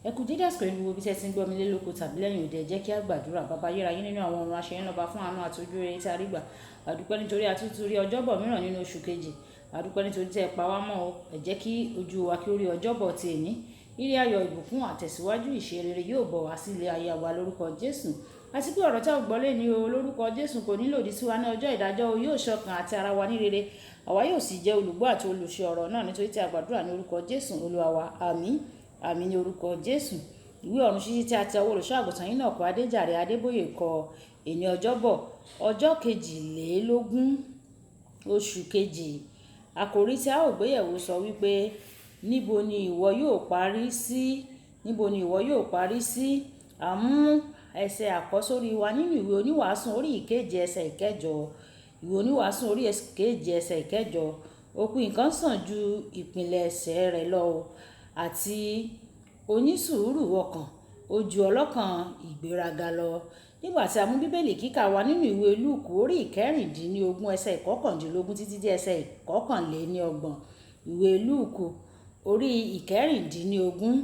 Ẹ kú dédé àsìkò yìí, wo bí tẹ́ ti ń gbọ́ mi lé lóko tàbí lẹ́yìn òde, ẹ jẹ́ kí a gbàdúrà. Bàbá ayérayé nínú àwọn ọ̀run, aṣẹ́yìn lọ́ba fún àánú àti ojú rere tí a rí gbà. A dúpẹ́ nítorí a tún rí ọjọ́bọ̀ mìíràn nínú oṣù kejì. A dúpẹ́ nítorí tí ẹ pa wá mọ́ o. Ẹ jẹ́ kí ojú wa kí ó rí ọjọ́bọ̀ ti èní. Ire ayọ̀, ìbùkún, àtẹ̀síwájú, ìṣe rere yóò bọ̀ wá sí ilé ayé wa lórúkọ Jésù. Àti pé ọ̀rọ̀ tí a gbọ́ lé ní o lórúkọ Jésù kò ní lòdì sí wa ní ọjọ́ ìdájọ́ o, yóò ṣọkàn àti ara wa ní rere. Àwa yóò sì jẹ́ olùgbọ́ àti olùṣe ọ̀rọ̀ náà nítorí tí a gbàdúrà ní orúkọ Jésù Olúwa wa. Àmín. Àmín ní orúkọ Jésù. Ìwé ọ̀run ṣíṣí tí a ti ọwọ́ olùṣọ́ àgùntàn Enoch Adeboye kọ èní ọjọ́bọ̀ ọjọ́ 22 oṣù kejì. Àkòrí tí a ó gbéyẹ̀wò sọ wípé níbo ni ìwọ yóò parí sí? Níbo ni ìwọ yóò parí sí? A mú ẹsẹ̀ àkọ́sórí wa nínú ìwé oníwàásù orí ìkeje ẹsẹ̀ ìkẹjọ. Ìwé oníwàásù orí ìkeje ẹsẹ̀ ìkẹjọ. Òpin nǹkan sàn ju ìpìlẹ̀ ẹsẹ̀ rẹ̀ lọ àti onísùúrù ọkàn ó ju ọlọ́kàn ìgbéraga lọ. Nígbà tí a mú bíbélì kíkà wa nínú ìwé Lúùkù orí ìkẹrìndínlógún ẹsẹ̀ ìkọkàndínlógún títí dé ẹsẹ̀ ìkọkànléníọgbọ̀n. Ìwé Lúùkù orí ìkẹrìndínlógún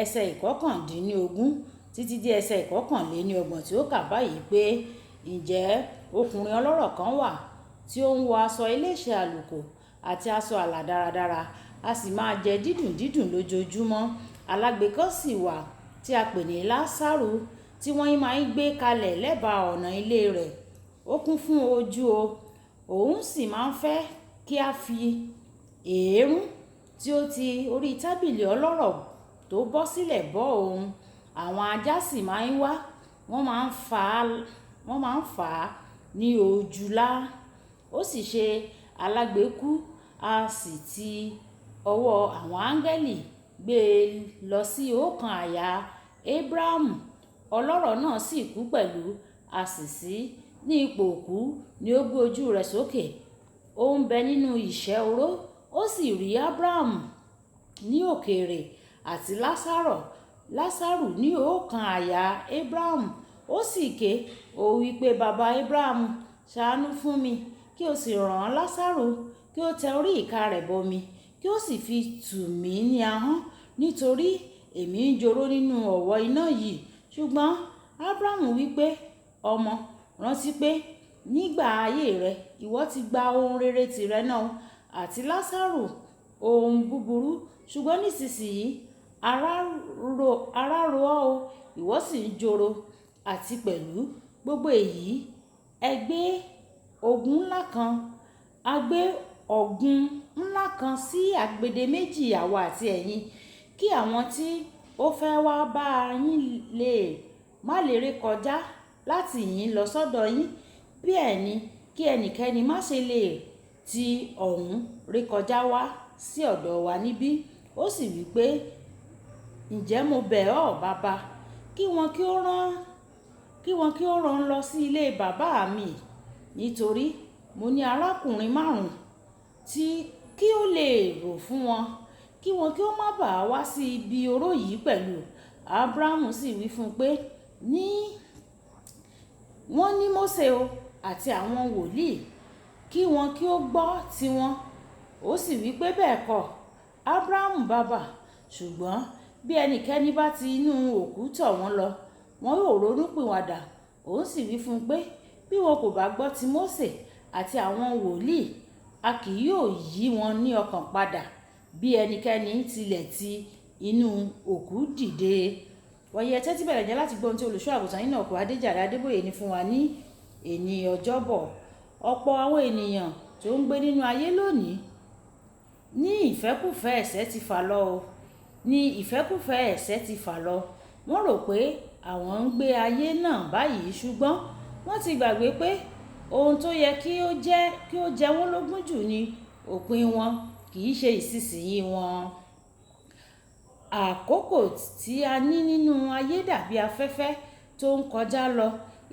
ẹsẹ̀ ìkọkàndínlógún títí dé ẹsẹ̀ ìkọkànléníọgbọ̀n tí ó kà báyìí pé ǹjẹ́ ọkùnrin ọlọ́rọ̀ kan wà tí ó ń wọ aṣọ eléṣe àlùkò àti aṣọ àlà dáradára, a sì máa jẹ dídùn dídùn lójoojúmọ́. Alágbe kan sì wà tí a pè ní Lásárù, tí wọ́n máa ń gbé kalẹ̀ lẹ́bàá ọ̀nà ilé rẹ̀. Ó kún fún ojú o, òun sì máa ń fẹ́ kí a fi èérún tí ó ti orí tábìlì ọlọ́rọ̀ tó bọ́ sílẹ̀ bọ́ òun. Àwọn ajá sì máa ń wá, wọ́n máa ń fà á ní òjúlá. Ó sì ṣe alágbe kú, a sì ti ọwọ́ àwọn áńgẹ́lì gbé e lọ sí ọkàn àyà Ábúráhámù. Ọlọ́rọ̀ náà sì kú pẹ̀lú, a sì sí ní ipò òkú ni ó gbé ojú rẹ̀ sókè. Ó ń bẹ nínú ìṣẹ́ oró, ó sì rí Ábúráhámù ní òkèèrè àti Lásárù ní ọkàn àyà Ábúráhámù. Ó sì ké, ó wí pé, bàbá Ábúráhámù, ṣàánú fún mi, kí o sì rán Lásárù kí ó tẹ orí ìka rẹ̀ bọmi, kí ó sì fi tù mí ní ahọ́n, nítorí èmi ń joró nínú ọ̀wọ́ iná yìí. Ṣùgbọ́n Ábúráhámù wí pé, ọmọ, rántí pé nígbà ayé rẹ ìwọ ti gba ohun rere tìrẹ náà, àti Lásárù ohun búburú. Ṣùgbọ́n nísinsìnyí ara ro ọ́ o, ìwọ sì ń joró. Àti pẹ̀lú gbogbo èyí, a gbé ọ̀gùn ńlá kan sí agbede méjì àwa àti ẹ̀yin, kí àwọn tí ó fẹ́ wá bá yín má lè rékọjá láti yín lọ sọ́dọ̀ yín, bẹ́ẹ̀ ni kí ẹnikẹ́ni má ṣe lè ti ọ̀hún rékọjá wá sí ọ̀dọ̀ wa níbí. Ó sì wí pé, ǹjẹ́ mo bẹ̀ ọ́, bàbá, kí wọn kí ó rán lọ sí ilé bàbá mi, nítorí mo ní arákùnrin 5 tí kí ó lè rò fún wọn, kí wọn kí ó má bàa wá sí ibi oró yìí pẹ̀lú. Ábúráhámù sì wí fún un pé, wọ́n ní Mósè o àti àwọn wòlíì, kí wọn kí ó gbọ́ tiwọn. Ó sì wí pé, bẹ́ẹ̀ kọ́, Ábúráhámù bàbá, ṣùgbọ́n bí ẹnikẹ́ni bá ti inú òkú tọ̀ wọ́n lọ, wọn yóò ronúpìwàdà. Òun sì wí fún un pé, bí wọn kò bá gbọ́ ti Mósè àti àwọn wòlíì, a kì yóò yí wọn ní ọkàn padà, bí ẹnikẹ́ni tilẹ̀ ti inú òkú dìde. Wọ̀nyí ẹ tẹ́tí bẹ̀rẹ̀ jẹ́ láti gbọ́ ohun tí olùṣọ́ àgùntàn Enoch Adeboye ní fún wa ní èní ọjọ́bọ̀. Ọ̀pọ̀ àwọn ènìyàn tó ń gbé nínú ayé lónìí ní ìfẹ́kùfẹ́ ẹ̀ṣẹ̀ ti fà lọ. Wọ́n rò pé àwọn ń gbé ayé náà báyìí, ṣùgbọ́n wọ́n ti gbàgbé pé ohun tó yẹ kí ó jẹ wọ́n lógún jù ni òpin wọn, kì í ṣe ìsinsìnyí wọn. Àkókò tí a ní nínú ayé dàbí afẹ́fẹ́ tó ń kọjá lọ.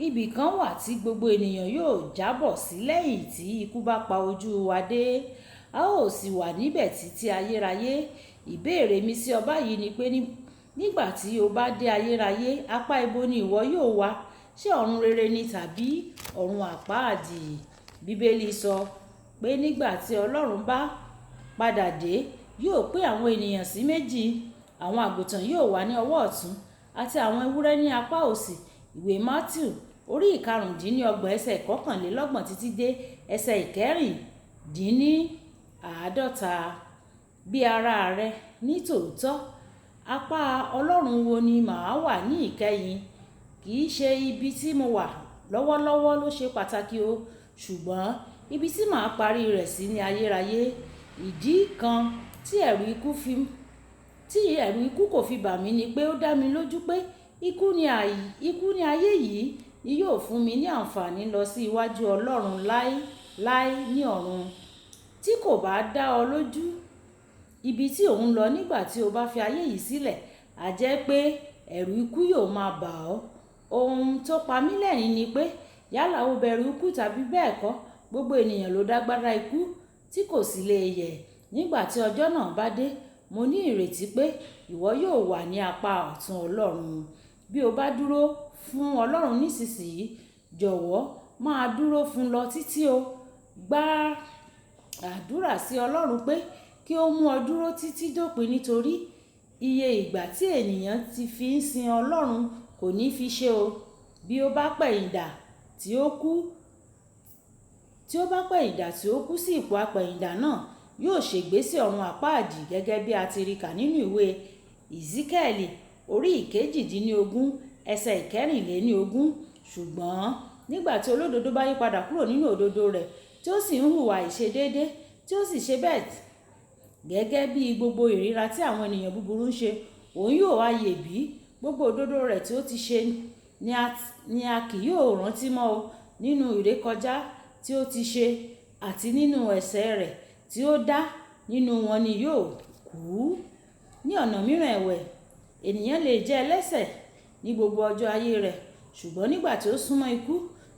Ibì kan wà tí gbogbo ènìyàn yóò jábọ̀ sí lẹ́yìn tí ikú bá pa ojú wa dé. A ó sì wà níbẹ̀ títí ayérayé. Ìbéèrè mi sí ọ báyìí ni pé nígbà tí o bá dé ayérayé, apá ibo ni ìwọ yóò wà? Ṣé ọ̀run rere ni tàbí ọ̀run àpáàdì? Bíbélì sọ pé nígbà tí Ọlọ́run bá padà dé, yóò pín àwọn ènìyàn sí méjì. àwọn àgùntàn yóò wà ní ọwọ́ ọ̀tún àti àwọn ewúrẹ́ ní apá òsì. Ìwé Mátíù orí ìkarùndínlọ́gbọ̀n ẹsẹ̀ ìkọkànlélọ́gbọ̀n títí dé ẹsẹ̀ ìkẹrìndínláàádọ́ta. Bí ara rẹ ní tòótọ́, apá Ọlọ́run wo ni màá wà ní ìkẹyìn? Kì í ṣe ibi tí mo wà lọ́wọ́lọ́wọ́ ló ṣe pàtàkì o, ṣùgbọ́n ibi tí màá parí rẹ̀ sí ní ayérayé. Ìdí kan tí ẹ̀rù ikú kò fi bà mí ni pé ó dá mi lójú pé ikú ní ayé yìí ni yóò fún mi ní àǹfààní lọ sí iwájú Ọlọ́run láé ní ọ̀run. Tí kò bá dá ọ lójú ibi tí ò ń lọ nígbà tí o bá fi ayé yìí sílẹ̀, á jẹ́ pé ẹ̀rù ikú yóò máa bà ọ́. Ohun tó pa mí lẹ́rìn ni pé yálà o bẹ̀rù ikú tàbí bẹ́ẹ̀ kọ́, gbogbo ènìyàn ló dágbára ikú tí kò sì lè yẹ̀. Nígbà tí ọjọ́ náà bá dé, mo ní ìrètí pé ìwọ yóò wà ní apá ọ̀tún Ọlọ́run. Bí o bá dúró fún Ọlọ́run nísinsìnyí, jọ̀wọ́ máa dúró fún lọ títí o. Gba àdúrà sí Ọlọ́run pé kí ó mú ọ dúró títí dópin, nítorí iye ìgbà tí ènìyàn ti fi ń sin Ọlọ́run kò ní fi ṣe o. Bí ó bá pẹ̀yìndà tí ó kú sí ipò apẹ̀yìndà náà, yóò ṣègbé sí ọ̀run àpáàdì, gẹ́gẹ́ bí a ti rí kà nínú ìwé Ìsíkẹ́ẹ̀lì orí ìkejìdínlógún ẹsẹ̀ ìkẹrìnlélógún. Ṣùgbọ́n nígbà tí olódodo bá yípadà kúrò nínú òdodo rẹ̀ tí ó sì ń hùwà ìṣedéédé, tí ó sì ṣe bẹ́ẹ̀ gẹ́gẹ́ bí gbogbo ìríra tí àwọn ènìyàn búburú ń ṣe, òun yóò wá yè bí gbogbo òdodo rẹ̀ tí ó ti ṣe ni a kì yóò rántí mọ́ o nínú ìrékọjá tí ó ti ṣe àti nínú ẹ̀ṣẹ̀ rẹ̀ tí ó dá, nínú wọn ni yóò kú. Ní ọ̀nà mìíràn ẹ̀wẹ̀, ènìyàn lè jẹ́ ẹlẹ́ṣẹ̀ ní gbogbo ọjọ́ ayé rẹ̀, ṣùgbọ́n nígbà tí ó súnmọ́ ikú,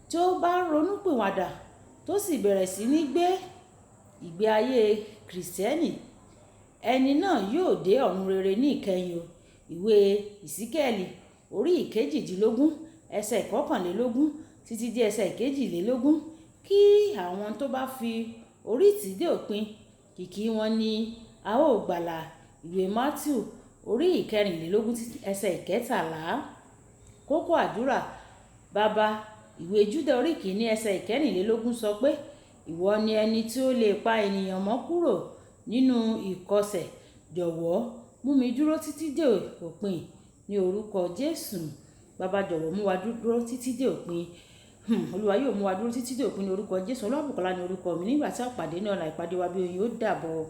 tí ó bá ronúpìwàdà tó sì bẹ̀rẹ̀ sí ní gbé ìgbé ayé Kìrìsìtẹ́nì, ẹni náà yóò dé ọ̀run rere ní ìkẹyìn o. Ìwé Ìsíkẹ́ẹ̀lì orí ìkejìdínlógún ẹsẹ̀ ìkọkànlélógún títí dé ẹsẹ̀ ìkejìlélógún. Kí àwọn tó bá fi orí tì dé òpin, kìkì wọn ni a ó gbàlà. Ìwé Mátíù orí ìkẹrìnlélógún ẹsẹ̀ ìkẹtàlá. Kókó àdúrà. Baba, ìwé Júdà orí kìíní ẹsẹ̀ ìkẹrìnlélógún sọ pé ìwọ ni ẹni tí ó lè pa ènìyàn mọ́ kúrò nínú ìkọ̀sẹ̀. Jọ̀wọ́ mú mi dúró títí dé òpin ní orúkọ Jésù. Baba, jọ̀wọ́ mú wa dúró títí dé òpin. Olúwa yóò mú wa dúró títí dé òpin ní orúkọ Jésù. Olúwabùkọ́lá ní orúkọ mi. Nígbà tí a pàdé ní ọ̀la ìpàdé wa bí oyin, ó dàbọ̀.